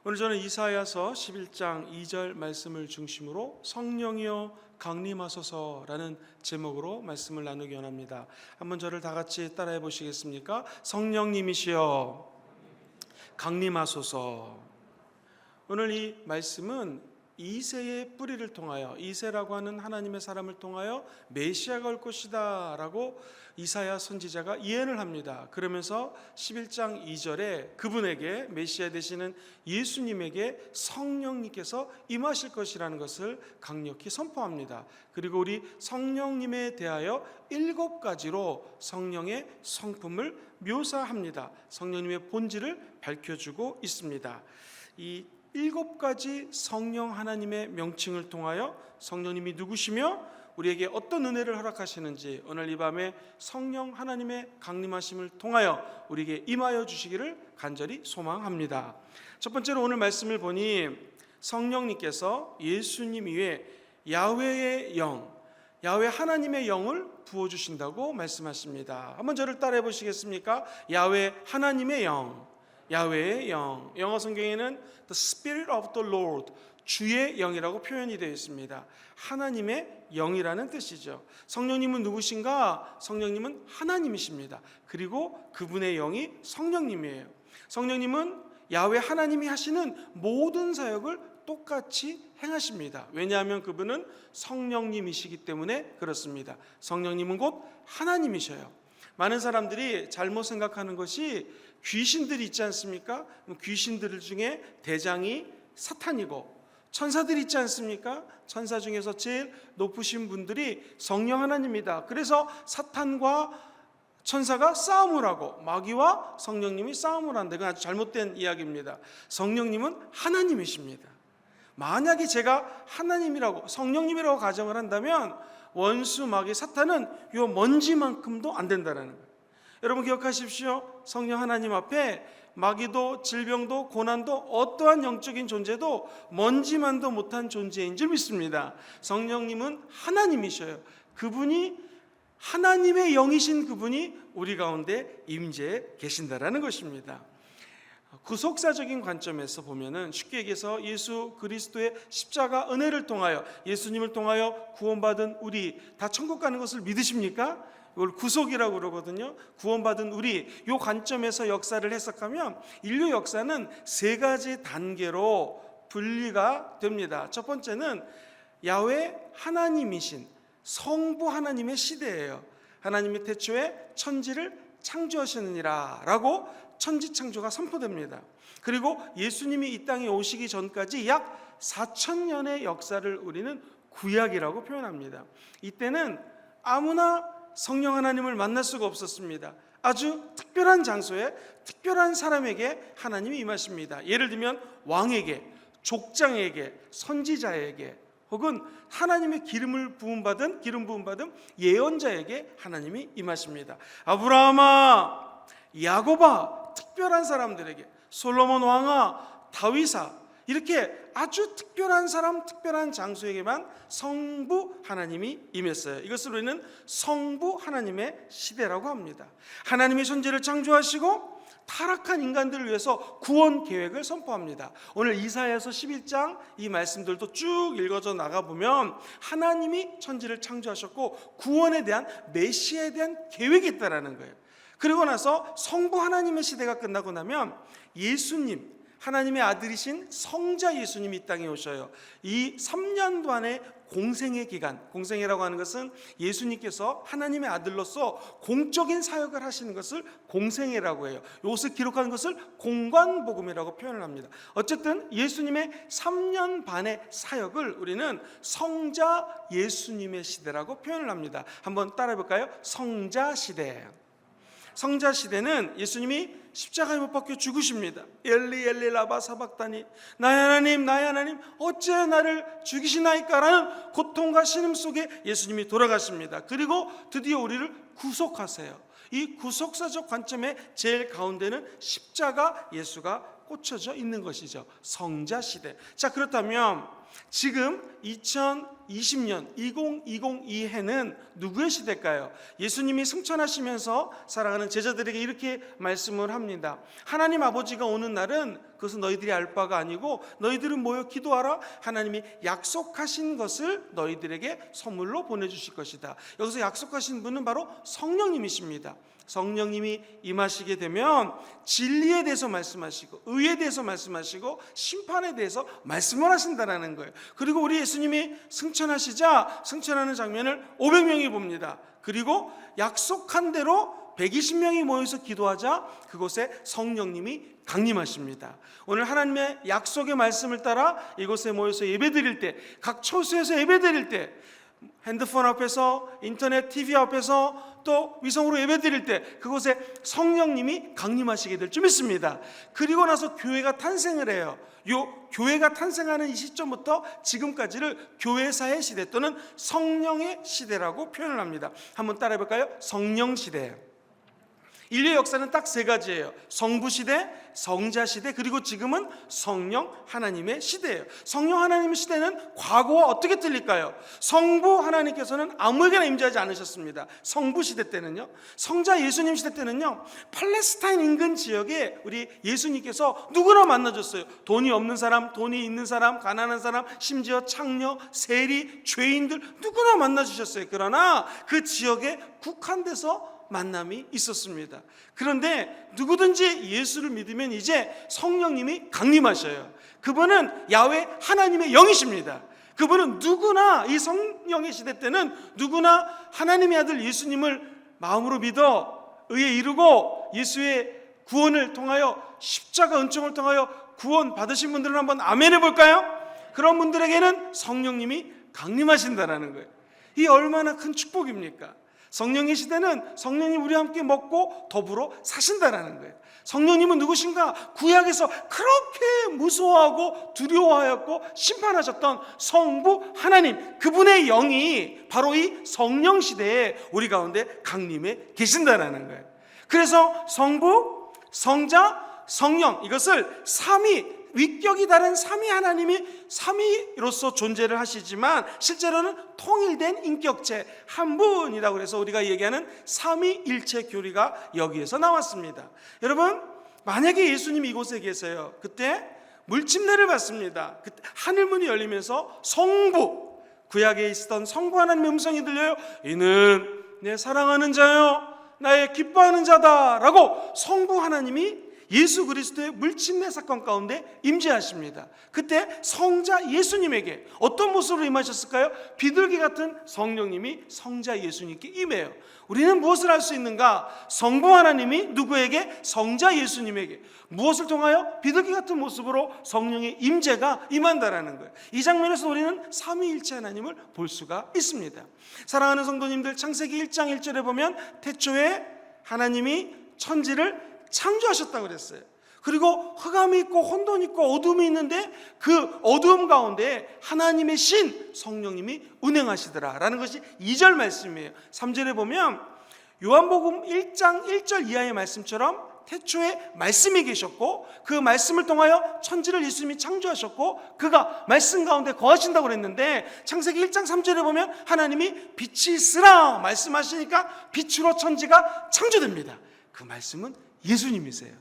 오늘 저는 이사야서 11장 2절 말씀을 중심으로 성령이여 강림하소서라는 제목으로 말씀을 나누기 원합니다. 한번 저를 다 같이 따라해 보시겠습니까? 성령님이시여 강림하소서. 오늘 이 말씀은 이새의 뿌리를 통하여, 이새라고 하는 하나님의 사람을 통하여 메시아가 올 것이다 라고 이사야 선지자가 예언을 합니다. 그러면서 11장 2절에 그분에게, 메시아 되시는 예수님에게 성령님께서 임하실 것이라는 것을 강력히 선포합니다. 그리고 우리 성령님에 대하여 7가지로 성령의 성품을 묘사합니다. 성령님의 본질을 밝혀주고 있습니다. 이 7가지 성령 하나님의 명칭을 통하여 성령님이 누구시며 우리에게 어떤 은혜를 허락하시는지 오늘 이 밤에 성령 하나님의 강림하심을 통하여 우리에게 임하여 주시기를 간절히 소망합니다. 첫 번째로 오늘 말씀을 보니 성령님께서 예수님 위에 야훼의 영, 야훼 하나님의 영을 부어주신다고 말씀하십니다. 한번 저를 따라해 보시겠습니까? 야훼 하나님의 영, 야훼의 영. 영어 성경에는 The Spirit of the Lord, 주의 영이라고 표현이 되어 있습니다. 하나님의 영이라는 뜻이죠. 성령님은 누구신가? 성령님은 하나님이십니다. 그리고 그분의 영이 성령님이에요. 성령님은 야훼 하나님이 하시는 모든 사역을 똑같이 행하십니다. 왜냐하면 그분은 성령님이시기 때문에 그렇습니다. 성령님은 곧 하나님이셔요. 많은 사람들이 잘못 생각하는 것이 귀신들이 있지 않습니까? 귀신들 중에 대장이 사탄이고 천사들이 있지 않습니까? 천사 중에서 제일 높으신 분들이 성령 하나님입니다. 그래서 사탄과 천사가 싸움을 하고 마귀와 성령님이 싸움을 한다. 이건 아주 잘못된 이야기입니다. 성령님은 하나님이십니다. 만약에 제가 하나님이라고 성령님이라고 가정을 한다면 원수 마귀 사탄은 요 먼지만큼도 안 된다는 거예요. 여러분 기억하십시오. 성령 하나님 앞에 마귀도 질병도 고난도 어떠한 영적인 존재도 먼지만도 못한 존재인 줄 믿습니다. 성령님은 하나님이셔요. 그분이 하나님의 영이신 그분이 우리 가운데 임재해 계신다라는 것입니다. 구속사적인 관점에서 보면은 쉽게 얘기해서 예수 그리스도의 십자가 은혜를 통하여 예수님을 통하여 구원받은 우리 다 천국 가는 것을 믿으십니까? 이걸 구속이라고 그러거든요. 구원받은 우리, 이 관점에서 역사를 해석하면 인류 역사는 3가지 단계로 분리가 됩니다. 첫 번째는 야훼 하나님이신 성부 하나님의 시대예요. 하나님이 태초에 천지를 창조하시느니라 라고 천지창조가 선포됩니다. 그리고 예수님이 이 땅에 오시기 전까지 약 4,000년의 역사를 우리는 구약이라고 표현합니다. 이때는 아무나 성령 하나님을 만날 수가 없었습니다. 아주 특별한 장소에 특별한 사람에게 하나님이 임하십니다. 예를 들면 왕에게, 족장에게, 선지자에게 혹은 하나님의 기름 부음 받은 예언자에게 하나님이 임하십니다. 아브라함아, 야곱아, 특별한 사람들에게, 솔로몬 왕아, 다윗아, 이렇게 아주 특별한 사람, 특별한 장소에게만 성부 하나님이 임했어요. 이것을 우리는 성부 하나님의 시대라고 합니다. 하나님이 천지를 창조하시고 타락한 인간들을 위해서 구원 계획을 선포합니다. 오늘 이사야서 11장 이 말씀들도 쭉 읽어져 나가보면 하나님이 천지를 창조하셨고 구원에 대한 메시아에 대한 계획이 있다는 거예요. 그리고 나서 성부 하나님의 시대가 끝나고 나면 예수님, 하나님의 아들이신 성자 예수님이 이 땅에 오셔요. 이 3년 동안의 공생의 기간, 공생이라고 하는 것은 예수님께서 하나님의 아들로서 공적인 사역을 하시는 것을 공생이라고 해요. 이것을 기록하는 것을 공관복음이라고 표현을 합니다. 어쨌든 예수님의 3년 반의 사역을 우리는 성자 예수님의 시대라고 표현을 합니다. 한번 따라해 볼까요? 성자 시대. 성자 시대는 예수님이 십자가에 못 박혀 죽으십니다. 엘리 엘리 라바 사박다니, 나의 하나님 어찌 나를 죽이시나이까라는 고통과 신음 속에 예수님이 돌아가십니다. 그리고 드디어 우리를 구속하세요. 이 구속사적 관점의 제일 가운데는 십자가 예수가 꽂혀져 있는 것이죠. 성자 시대. 자, 그렇다면 지금 2020년 2020 해는 누구의 시대일까요? 예수님이 승천하시면서 사랑하는 제자들에게 이렇게 말씀을 합니다. 하나님 아버지가 오는 날은 그것은 너희들이 알 바가 아니고 너희들은 모여 기도하라. 하나님이 약속하신 것을 너희들에게 선물로 보내주실 것이다. 여기서 약속하신 분은 바로 성령님이십니다. 성령님이 임하시게 되면 진리에 대해서 말씀하시고 의에 대해서 말씀하시고 심판에 대해서 말씀을 하신다는 거예요. 그리고 우리 예수님이 승천하시자 승천하는 장면을 500명이 봅니다. 그리고 약속한 대로 120명이 모여서 기도하자 그곳에 성령님이 강림하십니다. 오늘 하나님의 약속의 말씀을 따라 이곳에 모여서 예배드릴 때, 각 처소에서 예배드릴 때, 핸드폰 앞에서, 인터넷, TV 앞에서, 또 위성으로 예배드릴 때 그곳에 성령님이 강림하시게 될 줄 믿습니다. 그리고 나서 교회가 탄생을 해요. 요 교회가 탄생하는 이 시점부터 지금까지를 교회사의 시대 또는 성령의 시대라고 표현을 합니다. 한번 따라해 볼까요? 성령 시대. 인류의 역사는 딱 세 가지예요. 성부 시대, 성자 시대, 그리고 지금은 성령 하나님의 시대예요. 성령 하나님의 시대는 과거와 어떻게 틀릴까요? 성부 하나님께서는 아무에게나 임재하지 않으셨습니다. 성부 시대 때는요. 성자 예수님 시대 때는요, 팔레스타인 인근 지역에 우리 예수님께서 누구나 만나줬어요. 돈이 없는 사람, 돈이 있는 사람, 가난한 사람, 심지어 창녀, 세리, 죄인들 누구나 만나주셨어요. 그러나 그 지역에 국한돼서 만남이 있었습니다. 그런데 누구든지 예수를 믿으면 이제 성령님이 강림하셔요. 그분은 야훼 하나님의 영이십니다. 그분은 누구나 이 성령의 시대 때는 누구나 하나님의 아들 예수님을 마음으로 믿어 의에 이르고 예수의 구원을 통하여 십자가 은총을 통하여 구원 받으신 분들은 한번 아멘 해볼까요? 그런 분들에게는 성령님이 강림하신다는 거예요. 이 얼마나 큰 축복입니까? 성령의 시대는 성령님 우리와 함께 먹고 더불어 사신다라는 거예요. 성령님은 누구신가? 구약에서 그렇게 무서워하고 두려워하였고 심판하셨던 성부 하나님, 그분의 영이 바로 이 성령 시대에 우리 가운데 강림해 계신다라는 거예요. 그래서 성부, 성자, 성령, 이것을 삼위, 위격이 다른 삼위 하나님이 삼위로서 존재를 하시지만 실제로는 통일된 인격체 한 분이라고 해서 우리가 얘기하는 삼위일체 교리가 여기에서 나왔습니다. 여러분, 만약에 예수님이 이곳에 계세요. 그때 물침례를 받습니다. 그때 하늘문이 열리면서 성부, 구약에 있었던 성부 하나님의 음성이 들려요. 이는 내 사랑하는 자요 나의 기뻐하는 자다라고 성부 하나님이 예수 그리스도의 물침례 사건 가운데 임재하십니다. 그때 성자 예수님에게 어떤 모습으로 임하셨을까요? 비둘기 같은 성령님이 성자 예수님께 임해요. 우리는 무엇을 할 수 있는가? 성부 하나님이 누구에게? 성자 예수님에게 무엇을 통하여? 비둘기 같은 모습으로 성령의 임재가 임한다라는 거예요. 이 장면에서 우리는 삼위일체 하나님을 볼 수가 있습니다. 사랑하는 성도님들, 창세기 1장 1절에 보면 태초에 하나님이 천지를 창조하셨다고 그랬어요. 그리고 흑암이 있고 혼돈이 있고 어둠이 있는데 그 어두움 가운데 하나님의 신 성령님이 운행하시더라라는 것이 2절 말씀이에요. 3절에 보면 요한복음 1장 1절 이하의 말씀처럼 태초에 말씀이 계셨고 그 말씀을 통하여 천지를 예수님이 창조하셨고 그가 말씀 가운데 거하신다고 그랬는데 창세기 1장 3절에 보면 하나님이 빛이 있으라 말씀하시니까 빛으로 천지가 창조됩니다. 그 말씀은 예수님이세요.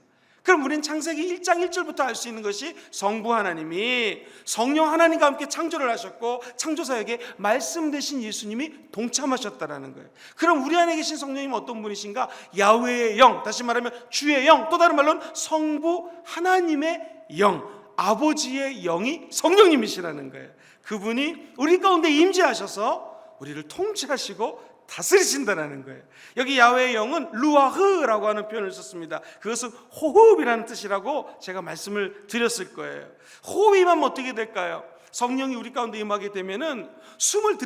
그럼 우리는 창세기 1장 1절부터 알 수 있는 것이 성부 하나님이 성령 하나님과 함께 창조를 하셨고 창조사역에 말씀 되신 예수님이 동참하셨다라는 거예요. 그럼 우리 안에 계신 성령님은 어떤 분이신가? 야훼의 영, 다시 말하면 주의 영, 또 다른 말로는 성부 하나님의 영, 아버지의 영이 성령님이시라는 거예요. 그분이 우리 가운데 임재하셔서 우리를 통치하시고 다스리신다라는 거예요. 여기 야훼의 영은 루아흐라고 하는 표현을 썼습니다. 그것은 호흡이라는 뜻이라고 제가 말씀을 드렸을 거예요. 호흡이 임하면 어떻게 될까요? 성령이 우리 가운데 임하게 되면은 숨을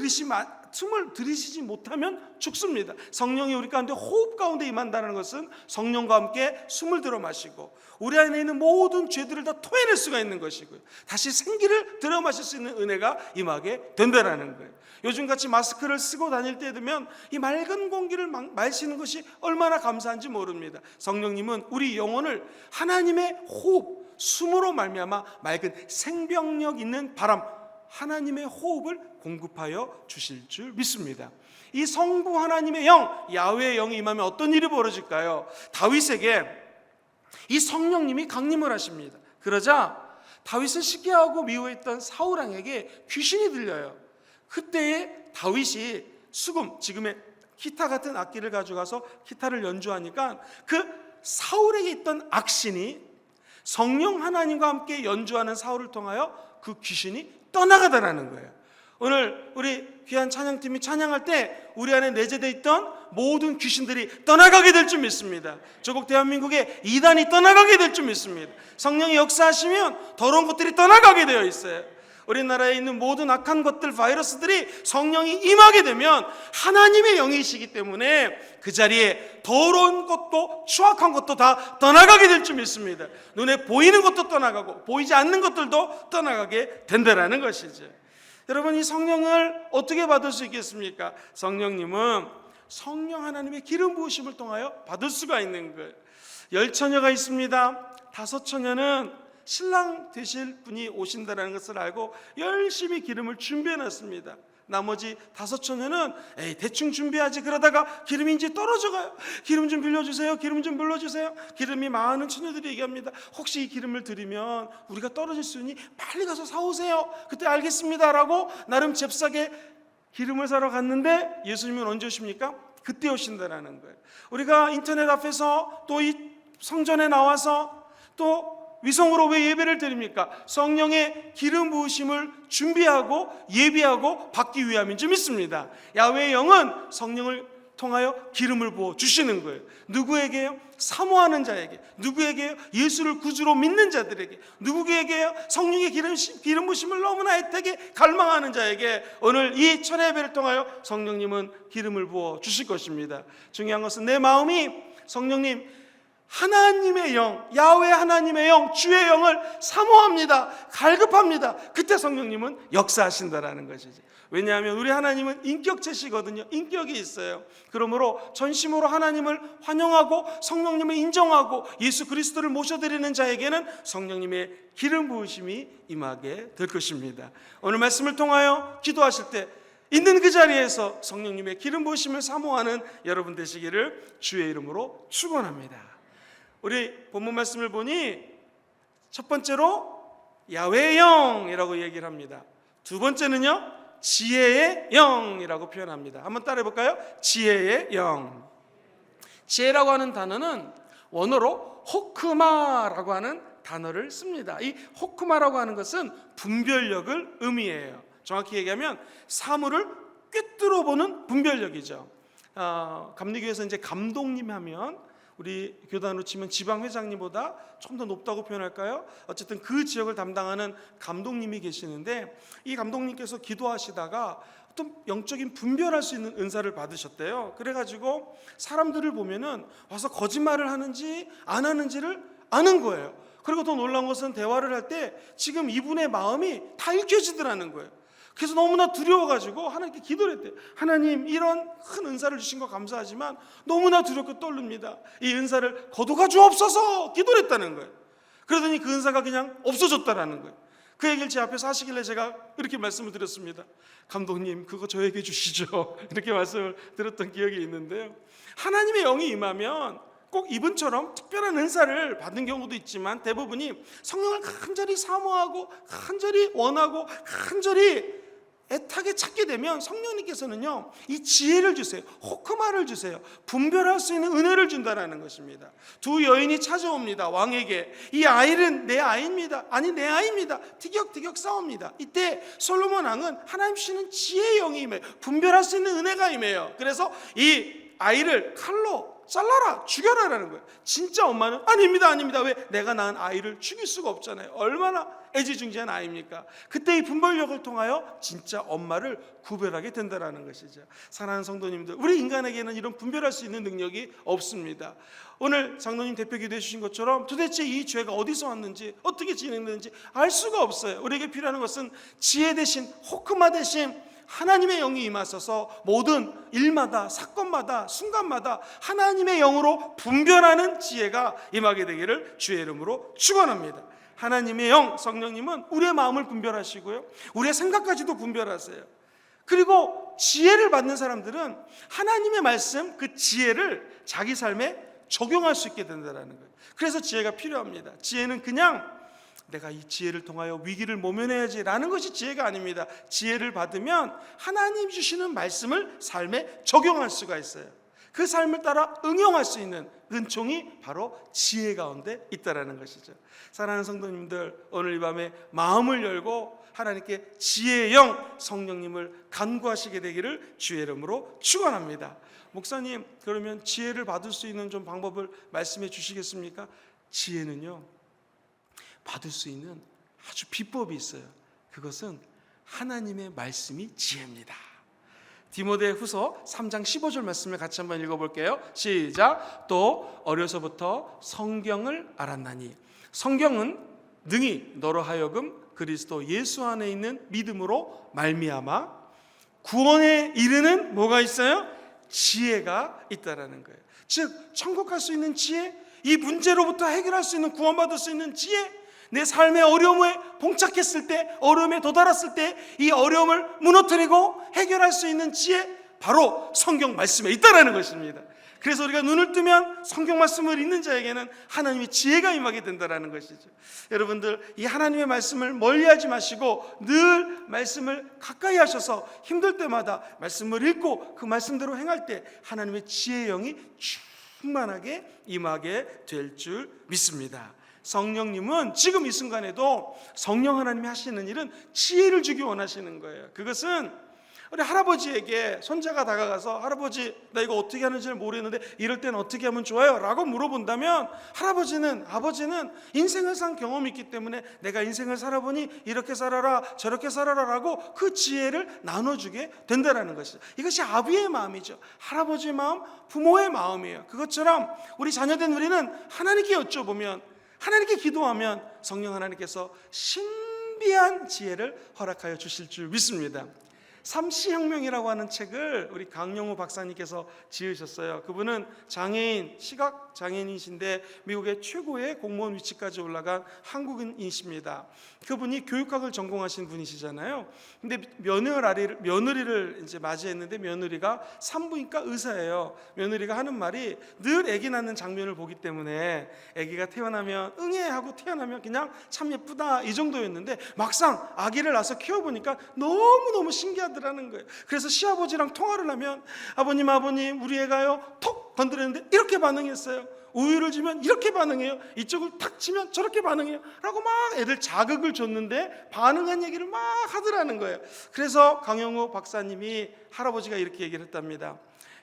들이쉬지 못하면 죽습니다. 성령이 우리 가운데 호흡 가운데 임한다는 것은 성령과 함께 숨을 들어 마시고 우리 안에 있는 모든 죄들을 다 토해낼 수가 있는 것이고요. 다시 생기를 들어 마실 수 있는 은혜가 임하게 된다는 거예요. 요즘같이 마스크를 쓰고 다닐 때 되면 이 맑은 공기를 마시는 것이 얼마나 감사한지 모릅니다. 성령님은 우리 영혼을 하나님의 호흡, 숨으로 말미암아 맑은 생명력 있는 바람, 하나님의 호흡을 공급하여 주실 줄 믿습니다. 이 성부 하나님의 영, 야훼의 영이 임하면 어떤 일이 벌어질까요? 다윗에게 이 성령님이 강림을 하십니다. 그러자 다윗을 시기하고 미워했던 사울 왕에게 귀신이 들려요. 그때에 다윗이 수금, 지금의 기타 같은 악기를 가져가서 기타를 연주하니까 그 사울에게 있던 악신이 성령 하나님과 함께 연주하는 사울을 통하여 그 귀신이 떠나가더라는 거예요. 오늘 우리 귀한 찬양팀이 찬양할 때 우리 안에 내재되어 있던 모든 귀신들이 떠나가게 될 줄 믿습니다. 조국 대한민국의 이단이 떠나가게 될 줄 믿습니다. 성령이 역사하시면 더러운 것들이 떠나가게 되어 있어요. 우리나라에 있는 모든 악한 것들, 바이러스들이 성령이 임하게 되면 하나님의 영이시기 때문에 그 자리에 더러운 것도 추악한 것도 다 떠나가게 될 줄 믿습니다. 눈에 보이는 것도 떠나가고 보이지 않는 것들도 떠나가게 된다는 것이죠. 여러분, 이 성령을 어떻게 받을 수 있겠습니까? 성령님은 성령 하나님의 기름 부으심을 통하여 받을 수가 있는 거예요. 10처녀가 있습니다. 5처녀는 신랑 되실 분이 오신다는 것을 알고 열심히 기름을 준비해 놨습니다. 나머지 5처녀는 대충 준비하지 그러다가 기름이 이제 떨어져가요. 기름 좀 빌려주세요. 기름 좀 불러주세요. 기름이 많은 처녀들이 얘기합니다. 혹시 이 기름을 드리면 우리가 떨어질 수 있으니 빨리 가서 사오세요. 그때 알겠습니다 라고 나름 잽싸게 기름을 사러 갔는데 예수님은 언제 오십니까? 그때 오신다는 거예요. 우리가 인터넷 앞에서 또 이 성전에 나와서 또 위성으로 왜 예배를 드립니까? 성령의 기름 부으심을 준비하고 예비하고 받기 위함인 줄 믿습니다. 야훼의 영은 성령을 통하여 기름을 부어 주시는 거예요. 누구에게요? 사모하는 자에게. 누구에게요? 예수를 구주로 믿는 자들에게. 누구에게요? 성령의 기름 부으심을 너무나 애타게 갈망하는 자에게 오늘 이 철야 예배를 통하여 성령님은 기름을 부어 주실 것입니다. 중요한 것은 내 마음이 성령님 하나님의 영, 야훼 하나님의 영, 주의 영을 사모합니다. 갈급합니다. 그때 성령님은 역사하신다라는 것이죠. 왜냐하면 우리 하나님은 인격체시거든요. 인격이 있어요. 그러므로 전심으로 하나님을 환영하고 성령님을 인정하고 예수 그리스도를 모셔드리는 자에게는 성령님의 기름 부으심이 임하게 될 것입니다. 오늘 말씀을 통하여 기도하실 때 있는 그 자리에서 성령님의 기름 부으심을 사모하는 여러분 되시기를 주의 이름으로 축원합니다. 우리 본문 말씀을 보니 첫 번째로 야훼의 영이라고 얘기를 합니다. 두 번째는요, 지혜의 영이라고 표현합니다. 한번 따라해 볼까요? 지혜의 영. 지혜라고 하는 단어는 원어로 호크마라고 하는 단어를 씁니다. 이 호크마라고 하는 것은 분별력을 의미해요. 정확히 얘기하면 사물을 꿰뚫어 보는 분별력이죠. 감리교에서 이제 감독님 하면 우리 교단으로 치면 지방회장님보다 좀 더 높다고 표현할까요? 어쨌든 그 지역을 담당하는 감독님이 계시는데 이 감독님께서 기도하시다가 어떤 영적인 분별할 수 있는 은사를 받으셨대요. 그래가지고 사람들을 보면은 와서 거짓말을 하는지 안 하는지를 아는 거예요. 그리고 더 놀라운 것은 대화를 할 때 지금 이분의 마음이 다 읽혀지더라는 거예요. 그래서 너무나 두려워가지고 하나님께 기도를 했대요. 하나님, 이런 큰 은사를 주신 거 감사하지만 너무나 두렵고 떨립니다. 이 은사를 거두가 주옵소서 기도를 했다는 거예요. 그러더니 그 은사가 그냥 없어졌다라는 거예요. 그 얘기를 제 앞에서 하시길래 제가 이렇게 말씀을 드렸습니다. 감독님, 그거 저에게 주시죠. 이렇게 말씀을 드렸던 기억이 있는데요. 하나님의 영이 임하면 꼭 이분처럼 특별한 은사를 받는 경우도 있지만 대부분이 성령을 간절히 사모하고 간절히 원하고 간절히 애타게 찾게 되면 성령님께서는요, 이 지혜를 주세요. 호크마를 주세요. 분별할 수 있는 은혜를 준다는 것입니다. 두 여인이 찾아옵니다. 왕에게. 이 아이는 내 아이입니다. 아니, 내 아이입니다. 티격태격 싸웁니다. 이때 솔로몬 왕은 하나님 주시는 지혜의 영이 임해요. 분별할 수 있는 은혜가 임해요. 그래서 이 아이를 칼로 잘라라, 죽여라라는 거예요. 진짜 엄마는 아닙니다, 아닙니다. 왜? 내가 낳은 아이를 죽일 수가 없잖아요. 얼마나 애지중지한 아이입니까? 그때 이 분별력을 통하여 진짜 엄마를 구별하게 된다는 것이죠. 사랑하는 성도님들, 우리 인간에게는 이런 분별할 수 있는 능력이 없습니다. 오늘 장로님 대표 기도해 주신 것처럼 도대체 이 죄가 어디서 왔는지 어떻게 진행되는지 알 수가 없어요. 우리에게 필요한 것은 지혜 대신 호크마 대신 하나님의 영이 임하셔서 모든 일마다 사건마다 순간마다 하나님의 영으로 분별하는 지혜가 임하게 되기를 주의 이름으로 축원합니다. 하나님의 영 성령님은 우리의 마음을 분별하시고요, 우리의 생각까지도 분별하세요. 그리고 지혜를 받는 사람들은 하나님의 말씀, 그 지혜를 자기 삶에 적용할 수 있게 된다는 거예요. 그래서 지혜가 필요합니다. 지혜는 그냥 내가 이 지혜를 통하여 위기를 모면해야지라는 것이 지혜가 아닙니다. 지혜를 받으면 하나님 주시는 말씀을 삶에 적용할 수가 있어요. 그 삶을 따라 응용할 수 있는 은총이 바로 지혜 가운데 있다라는 것이죠. 사랑하는 성도님들, 오늘 이 밤에 마음을 열고 하나님께 지혜의 영 성령님을 간구하시게 되기를 주의 이름으로 축원합니다. 목사님, 그러면 지혜를 받을 수 있는 좀 방법을 말씀해 주시겠습니까? 지혜는요, 받을 수 있는 아주 비법이 있어요. 그것은 하나님의 말씀이 지혜입니다. 디모데후서 3장 15절 말씀을 같이 한번 읽어볼게요. 시작. 또 어려서부터 성경을 알았나니 성경은 능히 너로 하여금 그리스도 예수 안에 있는 믿음으로 말미암아 구원에 이르는 뭐가 있어요? 지혜가 있다라는 거예요. 즉 천국 갈 수 있는 지혜, 이 문제로부터 해결할 수 있는, 구원받을 수 있는 지혜, 내 삶의 어려움에 봉착했을 때, 어려움에 도달했을 때 이 어려움을 무너뜨리고 해결할 수 있는 지혜, 바로 성경 말씀에 있다라는 것입니다. 그래서 우리가 눈을 뜨면 성경 말씀을 읽는 자에게는 하나님의 지혜가 임하게 된다는 것이죠. 여러분들, 이 하나님의 말씀을 멀리하지 마시고 늘 말씀을 가까이 하셔서 힘들 때마다 말씀을 읽고 그 말씀대로 행할 때 하나님의 지혜의 영이 충만하게 임하게 될 줄 믿습니다. 성령님은 지금 이 순간에도 성령 하나님이 하시는 일은 지혜를 주기 원하시는 거예요. 그것은 우리 할아버지에게 손자가 다가가서 할아버지, 나 이거 어떻게 하는지 모르겠는데 이럴 때는 어떻게 하면 좋아요? 라고 물어본다면 아버지는 인생을 산 경험이 있기 때문에 내가 인생을 살아보니 이렇게 살아라 저렇게 살아라 라고 그 지혜를 나눠주게 된다는 것이죠. 이것이 아비의 마음이죠. 할아버지의 마음, 부모의 마음이에요. 그것처럼 우리 자녀된 우리는 하나님께 여쭤보면, 하나님께 기도하면 성령 하나님께서 신비한 지혜를 허락하여 주실 줄 믿습니다. 삼시혁명이라고 하는 책을 우리 강영우 박사님께서 지으셨어요. 그분은 장애인, 시각 장애인이신데 미국의 최고의 공무원 위치까지 올라간 한국인이십니다. 그분이 교육학을 전공하신 분이시잖아요. 근데 며느리를 이제 맞이했는데 며느리가 산부인과 의사예요. 며느리가 하는 말이 늘 아기 낳는 장면을 보기 때문에 아기가 태어나면 응애 하고 태어나면 그냥 참 예쁘다 이 정도였는데 막상 아기를 낳아서 키워보니까 너무너무 신기하더라는 거예요. 그래서 시아버지랑 통화를 하면 아버님 우리 애가요 톡 건드렸는데 이렇게 반응했어요. 우유를 주면 이렇게 반응해요. 이쪽을 탁 치면 저렇게 반응해요. 라고 막 애들 자극을 줬는데 반응한 얘기를 막 하더라는 거예요. 그래서 강영우 박사님이 할아버지가 이렇게 얘기를 했답니다.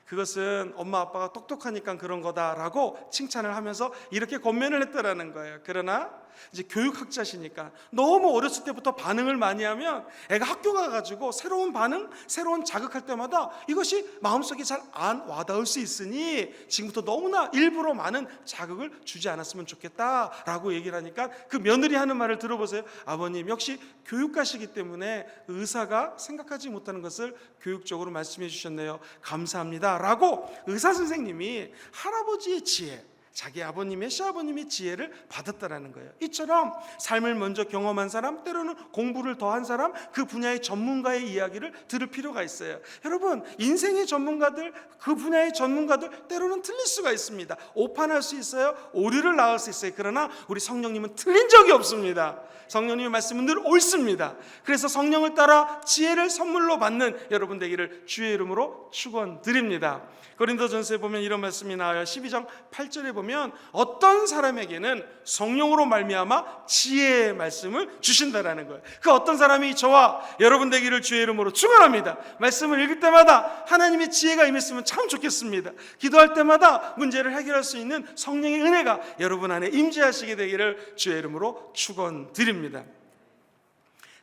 그것은 엄마 아빠가 똑똑하니까 그런 거다라고 칭찬을 하면서 이렇게 권면을 했다라는 거예요. 그러나 이제 교육학자시니까 너무 어렸을 때부터 반응을 많이 하면 애가 학교 가가지고 새로운 반응, 새로운 자극할 때마다 이것이 마음속에 잘 안 와닿을 수 있으니 지금부터 너무나 일부러 많은 자극을 주지 않았으면 좋겠다라고 얘기를 하니까 그 며느리 하는 말을 들어보세요. 아버님 역시 교육가시기 때문에 의사가 생각하지 못하는 것을 교육적으로 말씀해 주셨네요. 감사합니다 라고 의사 선생님이 할아버지의 지혜, 자기 아버님의 시아버님의 지혜를 받았다라는 거예요. 이처럼 삶을 먼저 경험한 사람, 때로는 공부를 더한 사람, 그 분야의 전문가의 이야기를 들을 필요가 있어요. 여러분, 인생의 전문가들, 그 분야의 전문가들 때로는 틀릴 수가 있습니다. 오판할 수 있어요. 오류를 낳을 수 있어요. 그러나 우리 성령님은 틀린 적이 없습니다. 성령님의 말씀은 늘 옳습니다. 그래서 성령을 따라 지혜를 선물로 받는 여러분 되기를 주의 이름으로 축원드립니다. 고린도전서에 보면 이런 말씀이 나와요. 12장 8절에 보면 어떤 사람에게는 성령으로 말미암아 지혜의 말씀을 주신다라는 거예요. 그 어떤 사람이 저와 여러분 되기를 주의 이름으로 축원합니다. 말씀을 읽을 때마다 하나님의 지혜가 임했으면 참 좋겠습니다. 기도할 때마다 문제를 해결할 수 있는 성령의 은혜가 여러분 안에 임재하시게 되기를 주의 이름으로 축원드립니다.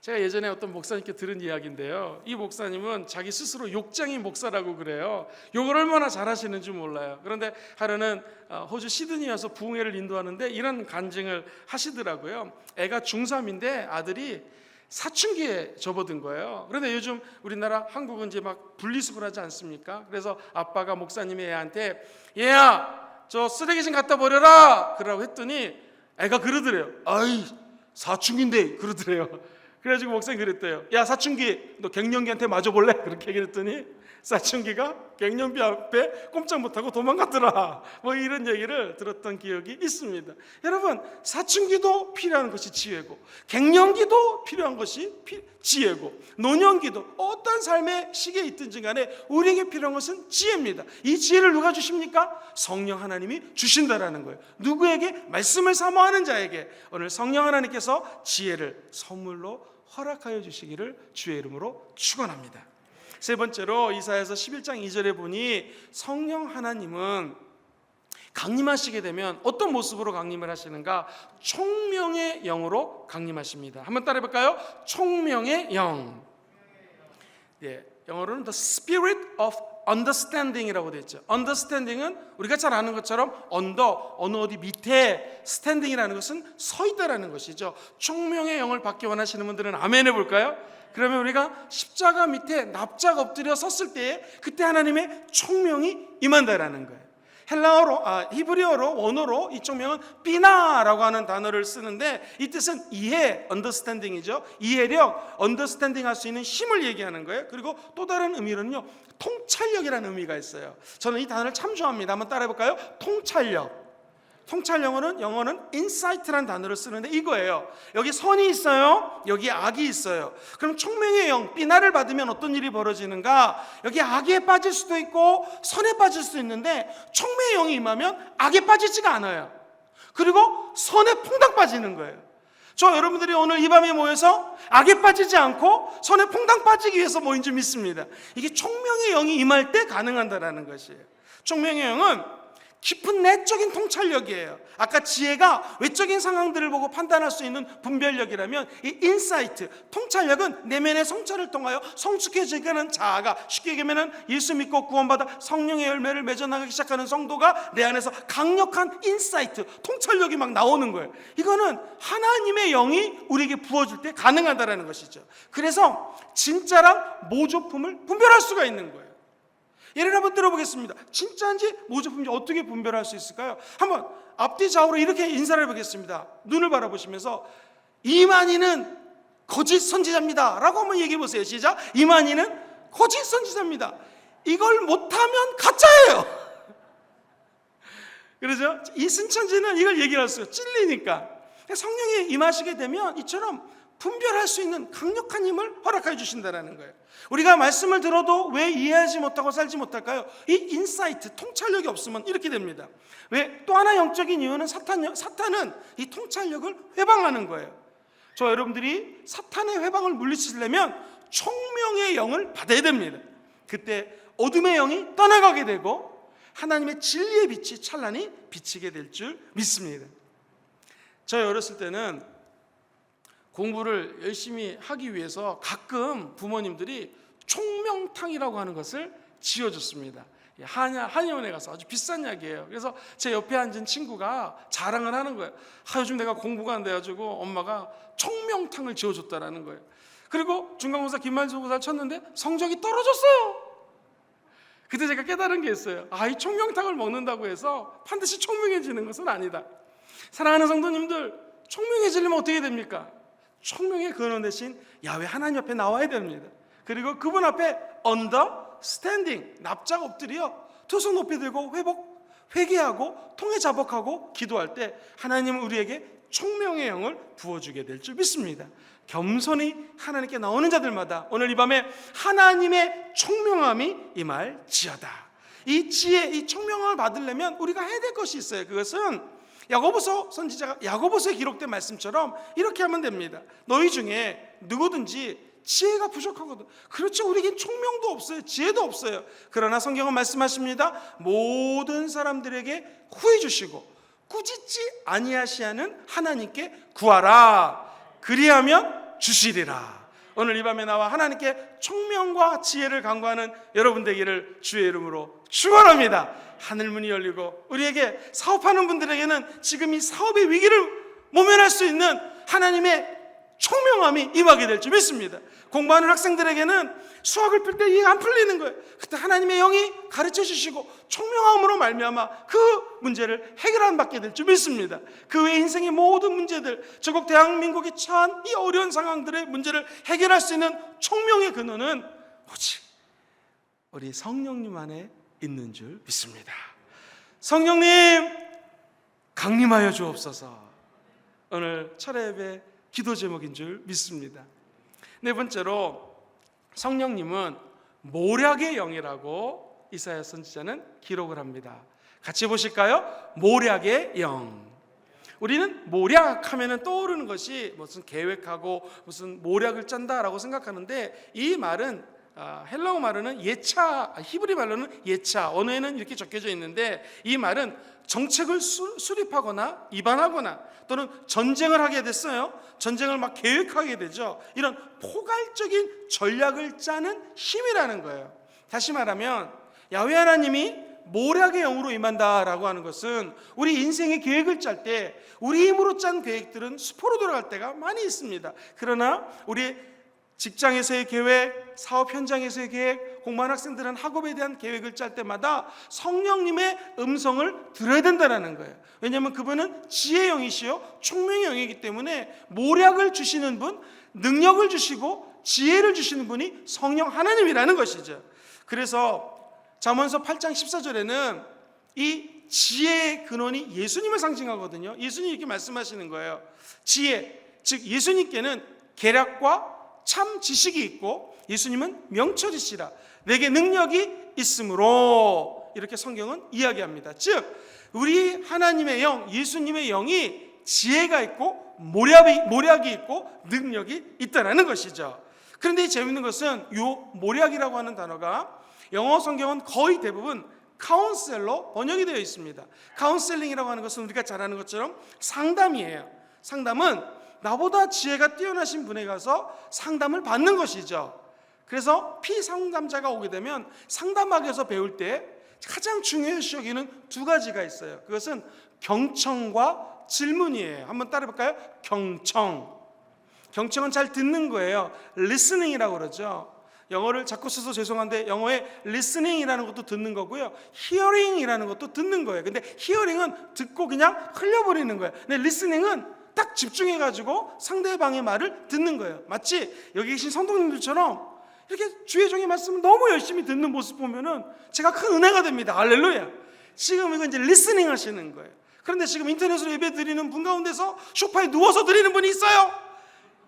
제가 예전에 어떤 목사님께 들은 이야기인데요, 이 목사님은 자기 스스로 욕쟁이 목사라고 그래요. 욕을 얼마나 잘하시는지 몰라요. 그런데 하루는 호주 시드니에 와서 부흥회를 인도하는데 이런 간증을 하시더라고요. 애가 중3인데 아들이 사춘기에 접어든 거예요. 그런데 요즘 우리나라 한국은 이제 막 분리수거를 하지 않습니까? 그래서 아빠가 목사님의 애한테 얘야 저 쓰레기 좀 갖다 버려라 그러라고 했더니 애가 그러더래요. 아이 사춘기인데 그러더래요. 그래가지고 목사님 그랬대요. 야 사춘기 너 갱년기한테 맞아볼래? 그렇게 얘기를 했더니 사춘기가 갱년기 앞에 꼼짝 못하고 도망갔더라. 뭐 이런 얘기를 들었던 기억이 있습니다. 여러분 사춘기도 필요한 것이 지혜고 갱년기도 필요한 것이 지혜고 노년기도 어떤 삶의 시기에 있든지 간에 우리에게 필요한 것은 지혜입니다. 이 지혜를 누가 주십니까? 성령 하나님이 주신다라는 거예요. 누구에게? 말씀을 사모하는 자에게 오늘 성령 하나님께서 지혜를 선물로 허락하여 주시기를 주의 이름으로 축원합니다. 세 번째로 이사야서 11장 2절에 보니 성령 하나님은 강림하시게 되면 어떤 모습으로 강림을 하시는가? 총명의 영으로 강림하십니다. 한번 따라해 볼까요? 총명의 영. 예, 영어로는 the spirit of understanding이라고 되어 있죠. understanding은 우리가 잘 아는 것처럼 언더, 어느 어디 밑에, standing이라는 것은 서 있다라는 것이죠. 총명의 영을 받기 원하시는 분들은 아멘 해볼까요? 그러면 우리가 십자가 밑에 납작 엎드려 섰을 때에 그때 하나님의 총명이 임한다라는 거예요. 헬라어로, 히브리어로, 원어로 이 총명은 비나라고 하는 단어를 쓰는데 이 뜻은 이해, understanding이죠. 이해력, understanding 할 수 있는 힘을 얘기하는 거예요. 그리고 또 다른 의미로는요, 통찰력이라는 의미가 있어요. 저는 이 단어를 참 좋아합니다. 한번 따라해 볼까요? 통찰력. 통찰 영어는 insight라는 단어를 쓰는데 이거예요. 여기 선이 있어요. 여기 악이 있어요. 그럼 총명의 영, 비나를 받으면 어떤 일이 벌어지는가? 여기 악에 빠질 수도 있고 선에 빠질 수도 있는데 총명의 영이 임하면 악에 빠지지가 않아요. 그리고 선에 퐁당 빠지는 거예요. 저 여러분들이 오늘 이 밤에 모여서 악에 빠지지 않고 선에 퐁당 빠지기 위해서 모인 줄 믿습니다. 이게 총명의 영이 임할 때 가능한다라는 것이에요. 총명의 영은 깊은 내적인 통찰력이에요. 아까 지혜가 외적인 상황들을 보고 판단할 수 있는 분별력이라면 이 인사이트, 통찰력은 내면의 성찰을 통하여 성숙해지게 하는 자아가, 쉽게 얘기하면 예수 믿고 구원받아 성령의 열매를 맺어나가기 시작하는 성도가 내 안에서 강력한 인사이트, 통찰력이 막 나오는 거예요. 이거는 하나님의 영이 우리에게 부어줄 때 가능하다는 것이죠. 그래서 진짜랑 모조품을 분별할 수가 있는 거예요. 예를 한번 들어보겠습니다. 진짜인지 모조품인지 어떻게 분별할 수 있을까요? 한번 앞뒤 좌우로 이렇게 인사를 해보겠습니다. 눈을 바라보시면서 이만희는 거짓 선지자입니다 라고 한번 얘기해 보세요. 시작. 이만희는 거짓 선지자입니다. 이걸 못하면 가짜예요. 그렇죠? 이승천지는 이걸 얘기할 수가 찔리니까. 성령이 임하시게 되면 이처럼 분별할 수 있는 강력한 힘을 허락해 주신다는 거예요. 우리가 말씀을 들어도 왜 이해하지 못하고 살지 못할까요? 이 인사이트, 통찰력이 없으면 이렇게 됩니다. 왜? 또 하나 영적인 이유는 사탄은 이 통찰력을 회방하는 거예요. 저 여러분들이 사탄의 회방을 물리치려면 총명의 영을 받아야 됩니다. 그때 어둠의 영이 떠나가게 되고 하나님의 진리의 빛이 찬란히 비치게 될 줄 믿습니다. 저 어렸을 때는 공부를 열심히 하기 위해서 가끔 부모님들이 총명탕이라고 하는 것을 지어줬습니다. 한의원에 가서 아주 비싼 약이에요. 그래서 제 옆에 앉은 친구가 자랑을 하는 거예요. 요즘 내가 공부가 안 돼가지고 엄마가 총명탕을 지어줬다라는 거예요. 그리고 중간고사 기말고사를 쳤는데 성적이 떨어졌어요. 그때 제가 깨달은 게 있어요. 이 총명탕을 먹는다고 해서 반드시 총명해지는 것은 아니다. 사랑하는 성도님들, 총명해지려면 어떻게 됩니까? 총명의 근원 대신 야훼 하나님 앞에 나와야 됩니다. 그리고 그분 앞에 understanding, 납작 엎드려 두 손 높이 들고 회개하고 통해 자복하고 기도할 때 하나님은 우리에게 총명의 영을 부어주게 될 줄 믿습니다. 겸손히 하나님께 나오는 자들마다 오늘 이 밤에 하나님의 총명함이 임할지어다. 이 지혜, 이 총명함을 받으려면 우리가 해야 될 것이 있어요. 그것은 야고보서 선지자가 야고보서에 기록된 말씀처럼 이렇게 하면 됩니다. 너희 중에 누구든지 지혜가 부족하거든. 그렇죠. 우리에겐 총명도 없어요. 지혜도 없어요. 그러나 성경은 말씀하십니다. 모든 사람들에게 후히 주시고 꾸짖지 아니하시는 하나님께 구하라. 그리하면 주시리라. 오늘 이 밤에 나와 하나님께 총명과 지혜를 간구하는 여러분 되기를 주의 이름으로 축원합니다. 하늘문이 열리고 우리에게 사업하는 분들에게는 지금 이 사업의 위기를 모면할 수 있는 하나님의 총명을 총명함이 임하게 될 줄 믿습니다. 공부하는 학생들에게는 수학을 풀 때 이해가 안 풀리는 거예요. 그때 하나님의 영이 가르쳐 주시고 총명함으로 말미암아 그 문제를 해결안 받게 될 줄 믿습니다. 그 외 인생의 모든 문제들, 조국 대한민국이 처한 이 어려운 상황들의 문제를 해결할 수 있는 총명의 근원은 오직 우리 성령님 안에 있는 줄 믿습니다. 성령님 강림하여 주옵소서. 오늘 철야 예배 기도 제목인 줄 믿습니다. 네 번째로 성령님은 모략의 영이라고 이사야 선지자는 기록을 합니다. 같이 보실까요? 모략의 영. 우리는 모략하면 떠오르는 것이 무슨 계획하고 무슨 모략을 짠다라고 생각하는데, 이 말은 헬라어 말로는 예차, 히브리 말로는 예차, 언어에는 이렇게 적혀져 있는데, 이 말은 정책을 수립하거나 입안하거나 또는 전쟁을 하게 됐어요. 전쟁을 막 계획하게 되죠. 이런 포괄적인 전략을 짜는 힘이라는 거예요. 다시 말하면 야훼 하나님이 모략의 영으로 임한다라고 하는 것은 우리 인생의 계획을 짤 때 우리 힘으로 짠 계획들은 수포로 돌아갈 때가 많이 있습니다. 그러나 우리 직장에서의 계획, 사업 현장에서의 계획, 공부하는 학생들은 학업에 대한 계획을 짤 때마다 성령님의 음성을 들어야 된다는 거예요. 왜냐하면 그분은 지혜의 영이시요 총명의 영이기 때문에 모략을 주시는 분, 능력을 주시고 지혜를 주시는 분이 성령 하나님이라는 것이죠. 그래서 잠언서 8장 14절에는 이 지혜의 근원이 예수님을 상징하거든요. 예수님이 이렇게 말씀하시는 거예요. 지혜, 즉 예수님께는 계략과 참 지식이 있고 예수님은 명철이시라. 내게 능력이 있으므로, 이렇게 성경은 이야기합니다. 즉 우리 하나님의 영, 예수님의 영이 지혜가 있고 모략이 있고 능력이 있다는 것이죠. 그런데 이 재밌는 것은 이 모략이라고 하는 단어가 영어 성경은 거의 대부분 카운셀러 번역이 되어 있습니다. 카운셀링이라고 하는 것은 우리가 잘 아는 것처럼 상담이에요. 상담은 나보다 지혜가 뛰어나신 분에 가서 상담을 받는 것이죠. 그래서 피상담자가 오게 되면 상담학에서 배울 때 가장 중요시 여기는 두 가지가 있어요. 그것은 경청과 질문이에요. 한번 따라해볼까요? 경청은 잘 듣는 거예요. listening이라고 그러죠. 영어를 자꾸 써서 죄송한데 영어에 listening이라는 것도 듣는 거고요, hearing이라는 것도 듣는 거예요. 근데 hearing은 듣고 그냥 흘려버리는 거예요. 근데 listening은 딱 집중해가지고 상대방의 말을 듣는 거예요. 마치 여기 계신 성도님들처럼 이렇게 주의 종의 말씀을 너무 열심히 듣는 모습 보면은 제가 큰 은혜가 됩니다. 할렐루야. 지금 이거 이제 리스닝 하시는 거예요. 그런데 지금 인터넷으로 예배 드리는 분 가운데서 소파에 누워서 드리는 분이 있어요.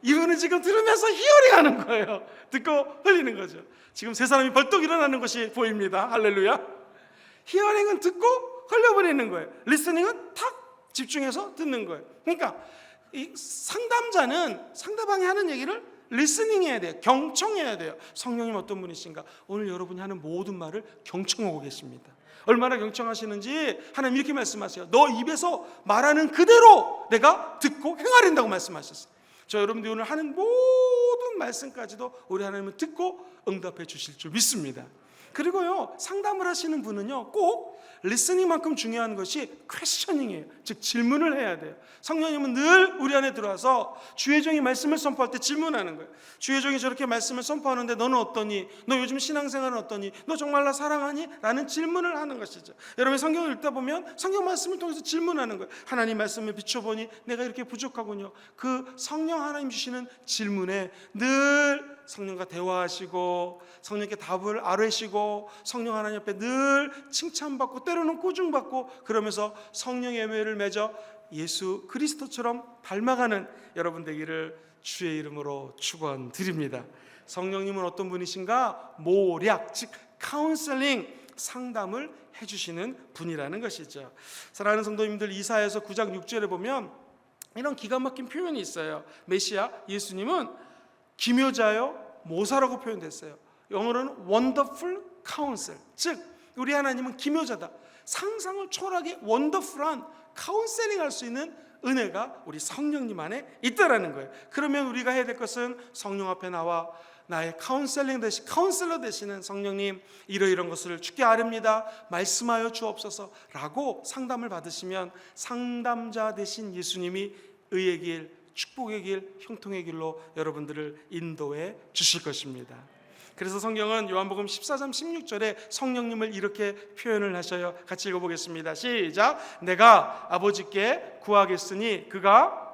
이분은 지금 들으면서 히어링 하는 거예요. 듣고 흘리는 거죠. 지금 세 사람이 벌떡 일어나는 것이 보입니다. 할렐루야. 히어링은 듣고 흘려버리는 거예요. 리스닝은 탁 집중해서 듣는 거예요. 그러니까 이 상담자는 상대방이 하는 얘기를 리스닝해야 돼요. 경청해야 돼요. 성령님 어떤 분이신가? 오늘 여러분이 하는 모든 말을 경청하고 계십니다. 얼마나 경청하시는지 하나님 이렇게 말씀하세요. 너 입에서 말하는 그대로 내가 듣고 행하린다고 말씀하셨어요. 저 여러분들이 오늘 하는 모든 말씀까지도 우리 하나님은 듣고 응답해 주실 줄 믿습니다. 그리고요, 상담을 하시는 분은요 꼭 리스닝만큼 중요한 것이 퀘스처닝이에요. 즉 질문을 해야 돼요. 성령님은 늘 우리 안에 들어와서 주의 종이 말씀을 선포할 때 질문하는 거예요. 주의 종이 저렇게 말씀을 선포하는데 너는 어떠니? 너 요즘 신앙생활은 어떠니? 너 정말 나 사랑하니? 라는 질문을 하는 것이죠. 여러분 성경을 읽다 보면 성경 말씀을 통해서 질문하는 거예요. 하나님 말씀을 비춰보니 내가 이렇게 부족하군요. 그 성령 하나님 주시는 질문에 늘 성령과 대화하시고 성령께 답을 아뢰시고 성령 하나님 앞에 늘 칭찬받고 때로는 꾸중받고 그러면서 성령의 열매를 맺어 예수 그리스도처럼 닮아가는 여러분 되기를 주의 이름으로 축원드립니다. 성령님은 어떤 분이신가? 모략, 즉 카운셀링, 상담을 해주시는 분이라는 것이죠. 사랑하는 성도님들, 이사야서 9장 6절에 보면 이런 기가 막힌 표현이 있어요. 메시아 예수님은 기묘자요 모사라고 표현됐어요. 영어로는 wonderful counsel, 즉 우리 하나님은 기묘자다. 상상을 초월하게 원더풀한 카운셀링 할 수 있는 은혜가 우리 성령님 안에 있다라는 거예요. 그러면 우리가 해야 될 것은 성령 앞에 나와 나의 카운셀러 되시는 성령님, 이러이러한 것을 주께 아뢰옵니다. 말씀하여 주옵소서 라고 상담을 받으시면 상담자 되신 예수님이 의의 길, 축복의 길, 형통의 길로 여러분들을 인도해 주실 것입니다. 그래서 성경은 요한복음 14장 16절에 성령님을 이렇게 표현을 하셔요. 같이 읽어보겠습니다. 시작. 내가 아버지께 구하겠으니 그가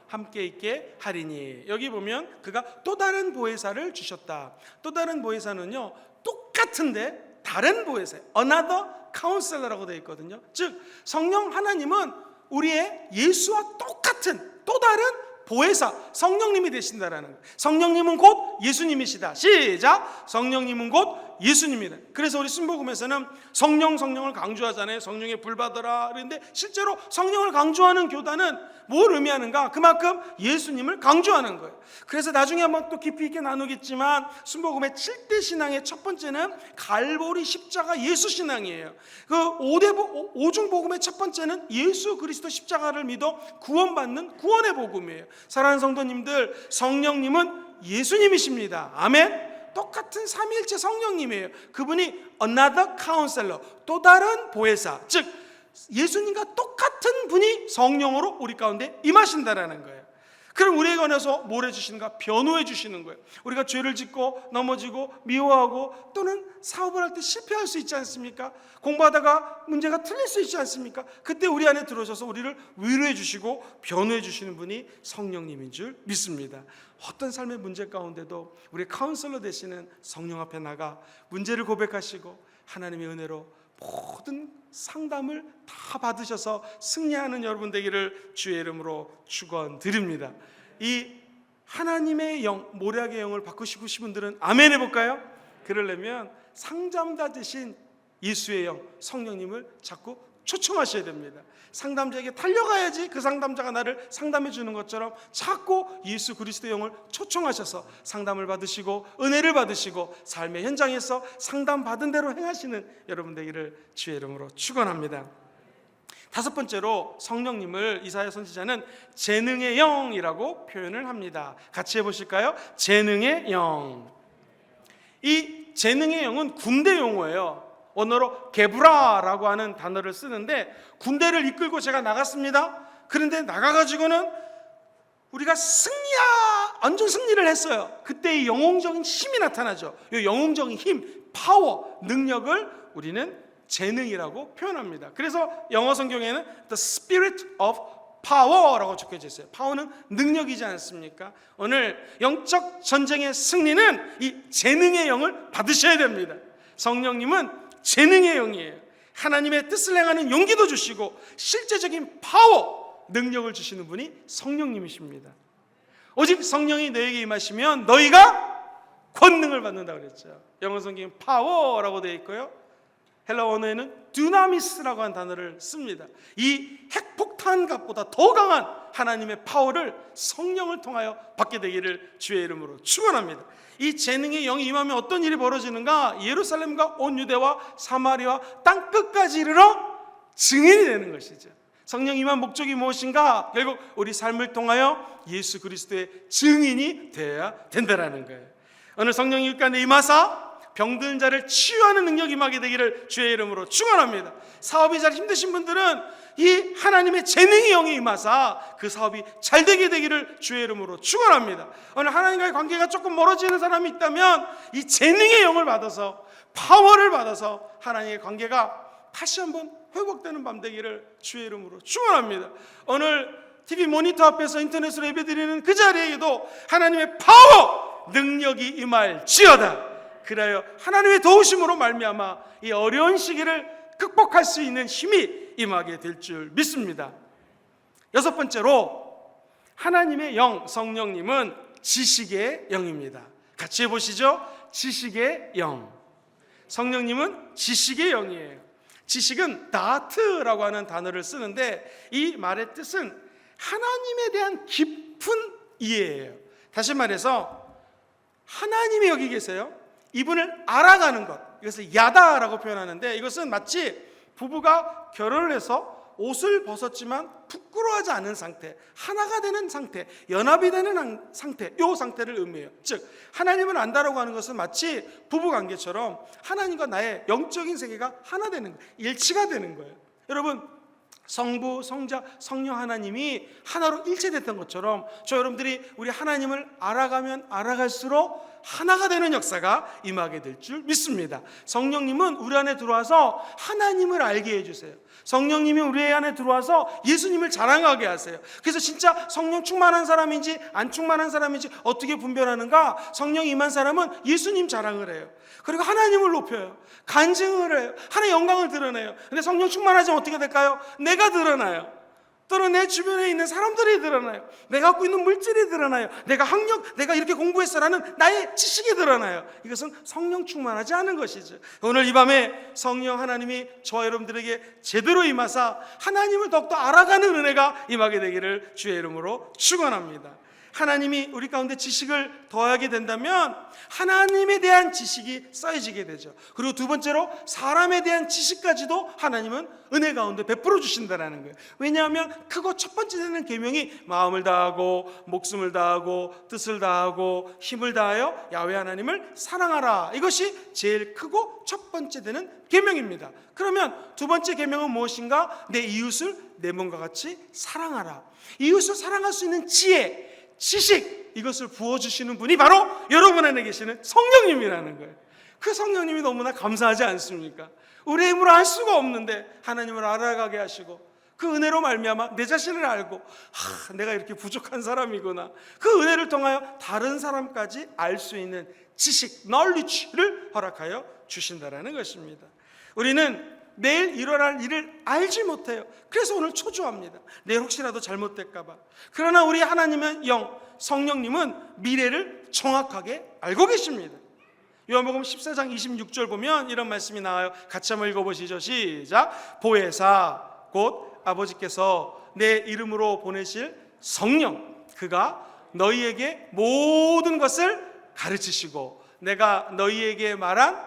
함께 있게 하리니. 여기 보면 그가 또 다른 보혜사를 주셨다. 또 다른 보혜사는요, 똑같은데 다른 보혜사, another counselor라고 되어 있거든요. 즉 성령 하나님은 우리의 예수와 똑같은 또 다른 보혜사, 성령님이 되신다라는 거예요. 성령님은 곧 예수님이시다. 시작. 성령님은 곧 예수님이다. 그래서 우리 신복음에서는 성령을 강조하잖아요. 성령의 불 받으라. 그런데 실제로 성령을 강조하는 교단은 뭘 의미하는가? 그만큼 예수님을 강조하는 거예요. 그래서 나중에 한번 또 깊이 있게 나누겠지만 순복음의 7대 신앙의 첫 번째는 갈보리 십자가 예수 신앙이에요. 그 5중 복음의 첫 번째는 예수 그리스도 십자가를 믿어 구원받는 구원의 복음이에요. 사랑하는 성도님들, 성령님은 예수님이십니다. 아멘. 똑같은 삼위일체 성령님이에요. 그분이 another counselor, 또 다른 보혜사, 즉 예수님과 똑같은 분이 성령으로 우리 가운데 임하신다라는 거예요. 그럼 우리에 관해서 뭘 해주시는가? 변호해 주시는 거예요. 우리가 죄를 짓고 넘어지고 미워하고 또는 사업을 할 때 실패할 수 있지 않습니까? 공부하다가 문제가 틀릴 수 있지 않습니까? 그때 우리 안에 들어오셔서 우리를 위로해 주시고 변호해 주시는 분이 성령님인 줄 믿습니다. 어떤 삶의 문제 가운데도 우리 카운슬러 되시는 성령 앞에 나가 문제를 고백하시고 하나님의 은혜로 모든 상담을 다 받으셔서 승리하는 여러분 되기를 주의 이름으로 축원드립니다. 이 하나님의 영, 모략의 영을 바꾸시고 싶은 분들은 아멘 해볼까요? 그러려면 상담자 되신 예수의 영, 성령님을 자꾸 초청하셔야 됩니다. 상담자에게 달려가야지 그 상담자가 나를 상담해 주는 것처럼 자꾸 예수 그리스도의 영을 초청하셔서 상담을 받으시고 은혜를 받으시고 삶의 현장에서 상담받은 대로 행하시는 여러분 되기를 주의 이름으로 축원합니다. 다섯 번째로 성령님을 이사야 선지자는 재능의 영이라고 표현을 합니다. 같이 해보실까요? 재능의 영. 이 재능의 영은 군대 용어예요. 언어로 게브라라고 하는 단어를 쓰는데 군대를 이끌고 제가 나갔습니다. 그런데 나가가지고는 우리가 완전 승리를 했어요. 그때 이 영웅적인 힘이 나타나죠. 이 영웅적인 힘, 파워, 능력을 우리는 재능이라고 표현합니다. 그래서 영어 성경에는 The Spirit of Power라고 적혀져 있어요. 파워는 능력이지 않습니까? 오늘 영적 전쟁의 승리는 이 재능의 영을 받으셔야 됩니다. 성령님은 재능의 영이에요. 하나님의 뜻을 행하는 용기도 주시고 실제적인 파워, 능력을 주시는 분이 성령님이십니다. 오직 성령이 너에게 임하시면 너희가 권능을 받는다고 그랬죠. 영어 성경에 파워라고 되어 있고요. 헬라 언어에는 두나미스라고 하는 단어를 씁니다. 이 핵폭탄갑보다 더 강한 하나님의 파워를 성령을 통하여 받게 되기를 주의 이름으로 축원합니다. 이 재능의 영이 임하면 어떤 일이 벌어지는가? 예루살렘과 온 유대와 사마리아 땅 끝까지 이르러 증인이 되는 것이죠. 성령 임한 목적이 무엇인가? 결국 우리 삶을 통하여 예수 그리스도의 증인이 되어야 된다는 거예요. 오늘 성령이 우리 가운데 임하사 병든 자를 치유하는 능력이 임하게 되기를 주의 이름으로 축원합니다. 사업이 잘 힘드신 분들은 이 하나님의 재능의 영이 임하사 그 사업이 잘 되게 되기를 주의 이름으로 축원합니다. 오늘 하나님과의 관계가 조금 멀어지는 사람이 있다면 이 재능의 영을 받아서 파워를 받아서 하나님의 관계가 다시 한번 회복되는 밤 되기를 주의 이름으로 축원합니다. 오늘 TV 모니터 앞에서 인터넷으로 예배드리는 그 자리에도 하나님의 파워 능력이 임할지어다. 그래요. 하나님의 도우심으로 말미암아 이 어려운 시기를 극복할 수 있는 힘이 임하게 될 줄 믿습니다. 여섯 번째로 하나님의 영, 성령님은 지식의 영입니다. 같이 해보시죠. 지식의 영. 성령님은 지식의 영이에요. 지식은 다트라고 하는 단어를 쓰는데 이 말의 뜻은 하나님에 대한 깊은 이해예요. 다시 말해서 하나님이 여기 계세요. 이분을 알아가는 것, 이것을 야다라고 표현하는데 이것은 마치 부부가 결혼을 해서 옷을 벗었지만 부끄러워하지 않은 상태, 하나가 되는 상태, 연합이 되는 상태, 이 상태를 의미해요. 즉 하나님을 안다라고 하는 것은 마치 부부관계처럼 하나님과 나의 영적인 세계가 하나 되는 거예요. 일치가 되는 거예요. 여러분 성부, 성자, 성령 하나님이 하나로 일체됐던 것처럼 저 여러분들이 우리 하나님을 알아가면 알아갈수록 하나가 되는 역사가 임하게 될 줄 믿습니다. 성령님은 우리 안에 들어와서 하나님을 알게 해주세요. 성령님이 우리 안에 들어와서 예수님을 자랑하게 하세요. 그래서 진짜 성령 충만한 사람인지 안 충만한 사람인지 어떻게 분별하는가? 성령 임한 사람은 예수님 자랑을 해요. 그리고 하나님을 높여요. 간증을 해요. 하나님의 영광을 드러내요. 근데 성령 충만하지면 어떻게 될까요? 내가 드러나요. 또는 내 주변에 있는 사람들이 드러나요. 내가 갖고 있는 물질이 드러나요. 내가 학력, 내가 이렇게 공부했어라는 나의 지식이 드러나요. 이것은 성령 충만하지 않은 것이죠. 오늘 이 밤에 성령 하나님이 저와 여러분들에게 제대로 임하사 하나님을 더욱더 알아가는 은혜가 임하게 되기를 주의 이름으로 축원합니다. 하나님이 우리 가운데 지식을 더하게 된다면 하나님에 대한 지식이 쌓여지게 되죠. 그리고 두 번째로 사람에 대한 지식까지도 하나님은 은혜 가운데 베풀어 주신다는 거예요. 왜냐하면 크고 첫 번째 되는 계명이 마음을 다하고 목숨을 다하고 뜻을 다하고 힘을 다하여 야훼 하나님을 사랑하라. 이것이 제일 크고 첫 번째 되는 계명입니다. 그러면 두 번째 계명은 무엇인가? 내 이웃을 내 몸과 같이 사랑하라. 이웃을 사랑할 수 있는 지혜, 지식, 이것을 부어주시는 분이 바로 여러분 안에 계시는 성령님이라는 거예요. 그 성령님이 너무나 감사하지 않습니까? 우리의 힘으로 할 수가 없는데 하나님을 알아가게 하시고 그 은혜로 말미암아 내 자신을 알고 내가 이렇게 부족한 사람이구나, 그 은혜를 통하여 다른 사람까지 알 수 있는 지식, knowledge를 허락하여 주신다라는 것입니다. 우리는 내일 일어날 일을 알지 못해요. 그래서 오늘 초조합니다. 내일 혹시라도 잘못될까 봐. 그러나 우리 하나님의 영, 성령님은 미래를 정확하게 알고 계십니다. 요한복음 14장 26절 보면 이런 말씀이 나와요. 같이 한번 읽어보시죠. 시작. 보혜사 곧 아버지께서 내 이름으로 보내실 성령, 그가 너희에게 모든 것을 가르치시고 내가 너희에게 말한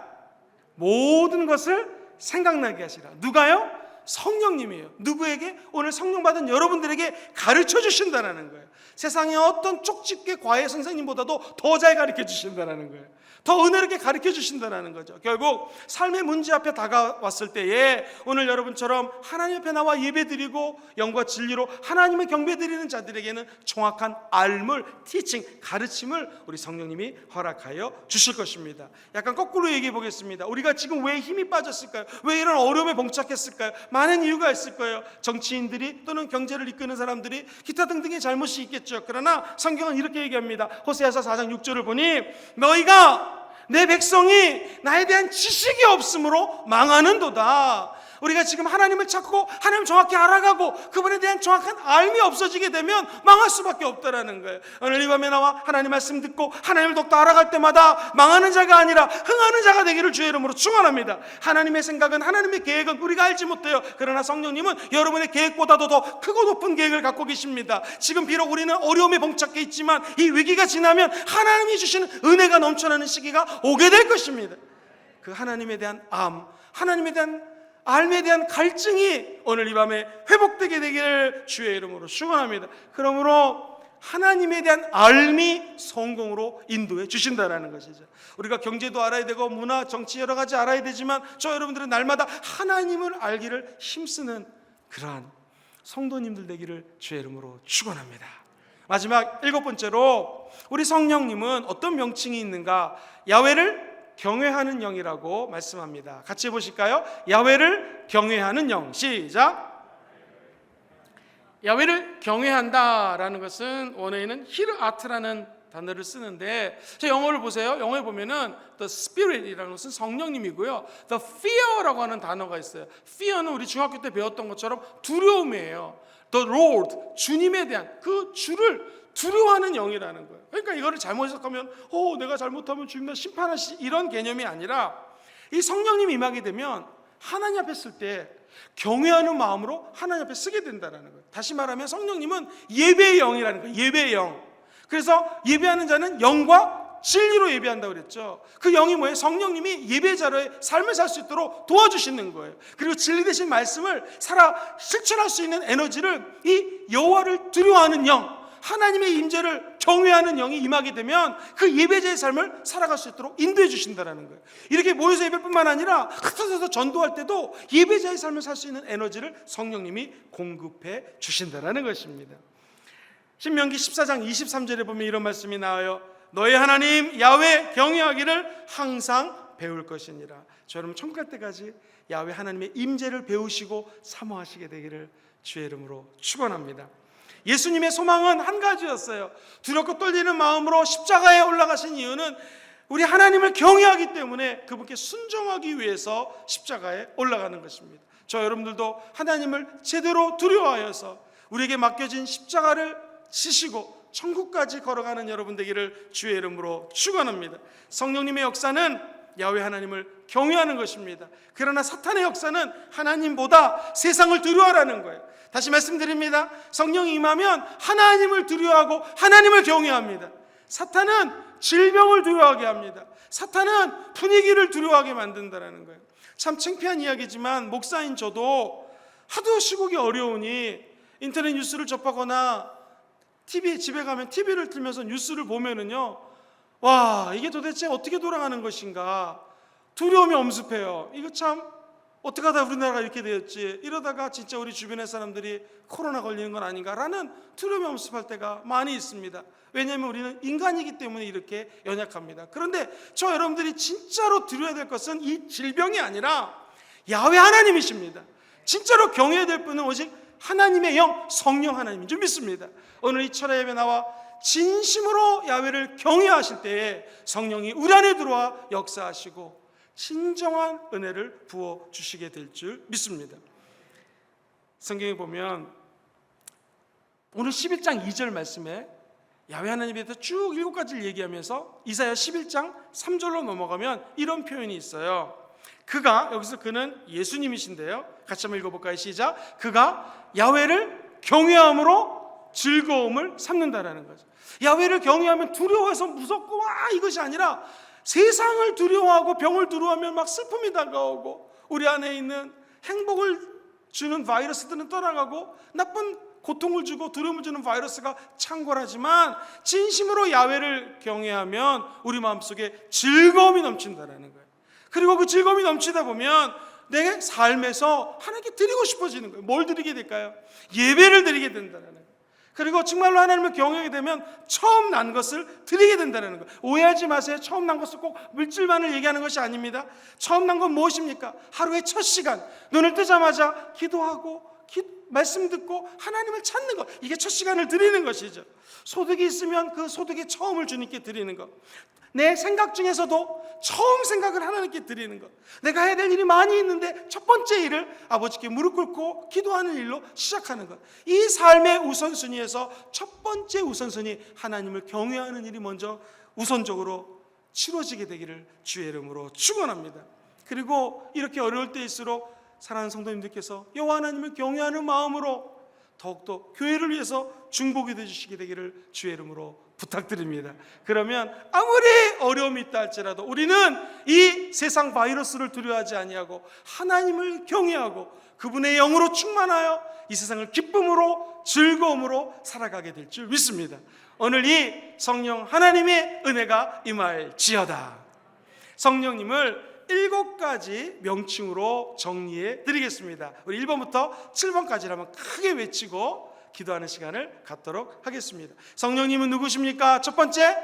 모든 것을 생각나게 하시라. 누가요? 성령님이에요. 누구에게? 오늘 성령 받은 여러분들에게 가르쳐 주신다는 거예요. 세상에 어떤 쪽집게 과외 선생님보다도 더 잘 가르쳐 주신다는 거예요. 더 은혜롭게 가르쳐 주신다는 거죠. 결국 삶의 문제 앞에 다가왔을 때에 오늘 여러분처럼 하나님 앞에 나와 예배드리고 영과 진리로 하나님의 경배드리는 자들에게는 정확한 알물, 티칭, 가르침을 우리 성령님이 허락하여 주실 것입니다. 약간 거꾸로 얘기해 보겠습니다. 우리가 지금 왜 힘이 빠졌을까요? 왜 이런 어려움에 봉착했을까요? 많은 이유가 있을 거예요. 정치인들이 또는 경제를 이끄는 사람들이 기타 등등의 잘못이 있겠죠. 그러나 성경은 이렇게 얘기합니다. 호세아서 4장 6절을 보니 너희가 내 백성이 나에 대한 지식이 없으므로 망하는도다. 우리가 지금 하나님을 찾고 하나님을 정확히 알아가고 그분에 대한 정확한 알미 없어지게 되면 망할 수밖에 없다라는 거예요. 오늘 이 밤에 나와 하나님 말씀 듣고 하나님을 더욱더 알아갈 때마다 망하는 자가 아니라 흥하는 자가 되기를 주의 이름으로 축원합니다. 하나님의 생각은, 하나님의 계획은 우리가 알지 못해요. 그러나 성령님은 여러분의 계획보다도 더 크고 높은 계획을 갖고 계십니다. 지금 비록 우리는 어려움에 봉착해 있지만 이 위기가 지나면 하나님이 주시는 은혜가 넘쳐나는 시기가 오게 될 것입니다. 그 하나님에 대한 암, 하나님에 대한 알에 대한 갈증이 오늘 이 밤에 회복되게 되기를 주의 이름으로 축원합니다. 그러므로 하나님에 대한 알미 성공으로 인도해 주신다는 것이죠. 우리가 경제도 알아야 되고 문화, 정치 여러 가지 알아야 되지만 저 여러분들은 날마다 하나님을 알기를 힘쓰는 그러한 성도님들 되기를 주의 이름으로 축원합니다. 마지막 7번째로 우리 성령님은 어떤 명칭이 있는가? 야훼를 경외하는 영이라고 말씀합니다. 같이 보실까요? 야훼를 경외하는 영. 시작. 야훼를 경외한다라는 것은 원어에는 히르아트라는 단어를 쓰는데, 저 영어를 보세요. 영어에 보면은 the spirit이라는 것은 성령님이고요. the fear라고 하는 단어가 있어요. fear는 우리 중학교 때 배웠던 것처럼 두려움이에요. the Lord, 주님에 대한 그 주를 두려워하는 영이라는 거예요. 그러니까 이거를 잘못 해석하면 내가 잘못하면 주님 나 심판하시, 이런 개념이 아니라 이 성령님이 임하게 되면 하나님 앞에 쓸 때 경외하는 마음으로 하나님 앞에 쓰게 된다는 거예요. 다시 말하면 성령님은 예배의 영이라는 거예요. 예배의 영. 그래서 예배하는 자는 영과 진리로 예배한다고 그랬죠. 그 영이 뭐예요? 성령님이 예배자로의 삶을 살 수 있도록 도와주시는 거예요. 그리고 진리 되신 말씀을 실천할 수 있는 에너지를 이 여호와를 두려워하는 영, 하나님의 임재를 경외하는 영이 임하게 되면 그 예배자의 삶을 살아갈 수 있도록 인도해 주신다는 거예요. 이렇게 모여서 예배뿐만 아니라 흩어져서 전도할 때도 예배자의 삶을 살 수 있는 에너지를 성령님이 공급해 주신다는 것입니다. 신명기 14장 23절에 보면 이런 말씀이 나와요. 너의 하나님 야훼 경외하기를 항상 배울 것이니라. 저 여러분 천국 갈 때까지 야훼 하나님의 임재를 배우시고 사모하시게 되기를 주의 이름으로 축원합니다. 예수님의 소망은 한 가지였어요. 두렵고 떨리는 마음으로 십자가에 올라가신 이유는 우리 하나님을 경외하기 때문에 그분께 순종하기 위해서 십자가에 올라가는 것입니다. 저 여러분들도 하나님을 제대로 두려워하여서 우리에게 맡겨진 십자가를 지시고 천국까지 걸어가는 여러분 되기를 주의 이름으로 축원합니다. 성령님의 역사는 야훼 하나님을 경외하는 것입니다. 그러나 사탄의 역사는 하나님보다 세상을 두려워하라는 거예요. 다시 말씀드립니다. 성령이 임하면 하나님을 두려워하고 하나님을 경외합니다. 사탄은 질병을 두려워하게 합니다. 사탄은 분위기를 두려워하게 만든다는 거예요. 참 창피한 이야기지만 목사인 저도 하도 시국이 어려우니 인터넷 뉴스를 접하거나 집에 가면 TV를 틀면서 뉴스를 보면은요, 와, 이게 도대체 어떻게 돌아가는 것인가 두려움이 엄습해요. 이거 참 어떻게 하다 우리나라가 이렇게 되었지, 이러다가 진짜 우리 주변의 사람들이 코로나 걸리는 건 아닌가라는 두려움이 엄습할 때가 많이 있습니다. 왜냐하면 우리는 인간이기 때문에 이렇게 연약합니다. 그런데 저 여러분들이 진짜로 두려워야 될 것은 이 질병이 아니라 야훼 하나님이십니다. 진짜로 경외해야 될 분은 오직 하나님의 영, 성령 하나님인 줄 믿습니다. 오늘 이 철야 예배 나와 진심으로 야훼를 경외하실 때에 성령이 우리 안에 들어와 역사하시고 진정한 은혜를 부어주시게 될 줄 믿습니다. 성경에 보면 오늘 11장 2절 말씀에 야훼 하나님에 대해서 쭉 7가지를 얘기하면서 이사야 11장 3절로 넘어가면 이런 표현이 있어요. 여기서 그는 예수님이신데요, 같이 한번 읽어볼까요? 시작. 그가 야훼를 경외함으로 즐거움을 삼는다라는 거죠. 야훼를 경외하면 두려워해서 무섭고 와 이것이 아니라 세상을 두려워하고 병을 두려워하면 막 슬픔이 다가오고 우리 안에 있는 행복을 주는 바이러스들은 떠나가고 나쁜 고통을 주고 두려움을 주는 바이러스가 창궐하지만 진심으로 야훼를 경외하면 우리 마음속에 즐거움이 넘친다는 거예요. 그리고 그 즐거움이 넘치다 보면 내 삶에서 하나님께 드리고 싶어지는 거예요. 뭘 드리게 될까요? 예배를 드리게 된다는 거예요. 그리고 정말로 하나님을 경외하게 되면 처음 난 것을 드리게 된다는 거예요. 오해하지 마세요. 처음 난 것을 꼭 물질만을 얘기하는 것이 아닙니다. 처음 난 건 무엇입니까? 하루의 첫 시간 눈을 뜨자마자 기도하고 말씀 듣고 하나님을 찾는 것, 이게 첫 시간을 드리는 것이죠. 소득이 있으면 그 소득의 처음을 주님께 드리는 것, 내 생각 중에서도 처음 생각을 하나님께 드리는 것, 내가 해야 될 일이 많이 있는데 첫 번째 일을 아버지께 무릎 꿇고 기도하는 일로 시작하는 것, 이 삶의 우선순위에서 첫 번째 우선순위 하나님을 경외하는 일이 먼저 우선적으로 치러지게 되기를 주의 이름으로 축원합니다. 그리고 이렇게 어려울 때일수록 사랑하는 성도님들께서 여호와 하나님을 경외하는 마음으로 더욱더 교회를 위해서 중보기 되주시게 되기를 주의 이름으로 부탁드립니다. 그러면 아무리 어려움이 있다 할지라도 우리는 이 세상 바이러스를 두려워하지 아니하고 하나님을 경외하고 그분의 영으로 충만하여 이 세상을 기쁨으로 즐거움으로 살아가게 될 줄 믿습니다. 오늘 이 성령 하나님의 은혜가 임할지어다. 성령님을 7가지 명칭으로 정리해 드리겠습니다. 우리 1번부터 7번까지를 한번 크게 외치고 기도하는 시간을 갖도록 하겠습니다. 성령님은 누구십니까? 첫 번째,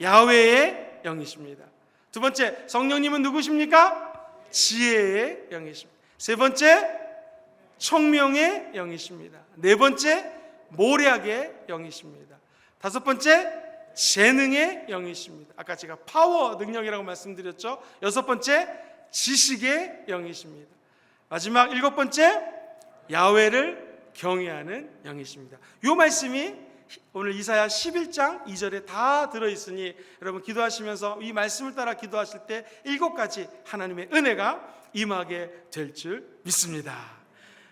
야훼의 영이십니다. 두 번째, 성령님은 누구십니까? 지혜의 영이십니다. 세 번째, 총명의 영이십니다. 네 번째, 모략의 영이십니다. 다섯 번째, 재능의 영이십니다. 아까 제가 파워, 능력이라고 말씀드렸죠. 여섯 번째, 지식의 영이십니다. 마지막 7번째, 야훼를 경외하는 영이십니다. 이 말씀이 오늘 이사야 11장 2절에 다 들어있으니 여러분 기도하시면서 이 말씀을 따라 기도하실 때 7가지 하나님의 은혜가 임하게 될 줄 믿습니다.